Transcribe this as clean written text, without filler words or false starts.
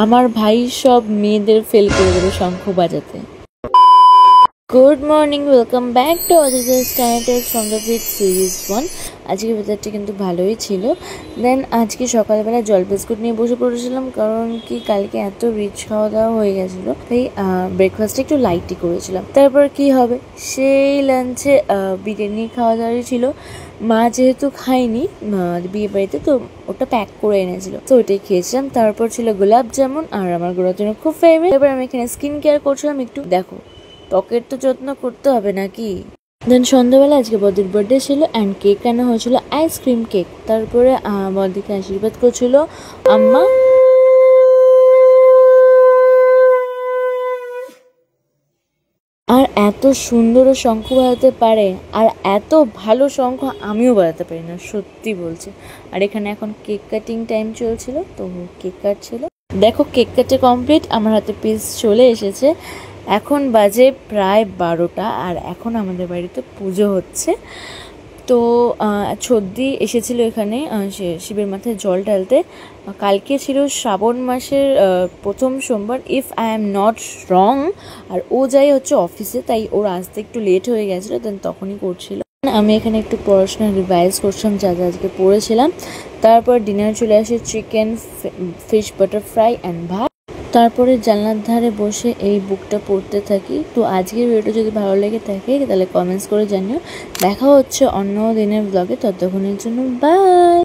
আমার ভাই সব মেয়েদের ফেল করে দেবে শঙ্খ বাজাতে। Good morning, welcome back to Aditi's standard from the ভিট সিরিজ 1। আজকে ওয়েদারটা কিন্তু ভালোই ছিল। দেন আজকে সকালবেলা জল বিস্কুট নিয়ে বসে পড়েছিলাম, কারণ কি কালকে এত রিচ খাওয়া দাওয়া হয়ে গেছিলো, তাই ব্রেকফাস্টে একটু লাইটই করেছিলাম। তারপর কি হবে, সেই লাঞ্চে বিরিয়ানি খাওয়া দাওয়াই ছিল। মা যেহেতু খায়নি বিয়ে বাড়িতে, তো ওটা প্যাক করে এনেছিল, তো ওটাই খেয়েছিলাম। তারপর ছিল গোলাপ জামুন, আর আমার গোলাপ জামুন খুব ফেভারিট। এবার আমি এখানে স্কিন কেয়ার করছিলাম একটু। দেখো, ত্বকের তো যত্ন করতে হবে নাকি। দেন সন্ধ্যাবেলা আজকে বদির বার্থডে ছিল অ্যান্ড কেক আনা হয়েছিল, আইসক্রিম কেক। তারপরে বদিকে আশীর্বাদ করছিল আম্মা। আর এত সুন্দর শঙ্খ বাজাতে পারে, আর এত ভালো শঙ্খ আমিও বাজাতে পারি না, সত্যি বলছি। আর এখানে এখন কেক কাটিং টাইম চলছিল, তো কেক কাটছিল। দেখো, কেক কাটে কমপ্লিট, আমার হাতে পিস চলে এসেছে। এখন বাজে প্রায় 12টা, আর এখন আমাদের বাড়িতে পুজো হচ্ছে। তো ছদ্দি এসেছিল এখানে শিবের মাথায় জল ঢালতে। কালকে ছিল শ্রাবণ মাসের প্রথম সোমবার, if I am not wrong. আর ও যাই হচ্ছে অফিসে, তাই ওর আসতে একটু লেট হয়ে গেছিলো, দেন তখনই করছিল। আমি এখানে একটু পড়াশোনা রিভাইজ করছিলাম, যা যা আজকে পড়েছিলাম। তারপর ডিনার চলে আসে chicken, fish butter fry and ভাত। তারপরে জানলার ধারে বসে এই বুকটা পড়তে থাকি। তো আজকের ভিডিওটা যদি ভালো লেগে থাকে তাহলে কমেন্টস করে জানিও। দেখা হচ্ছে অন্য দিনের ব্লগে, ততক্ষণের জন্য বাই।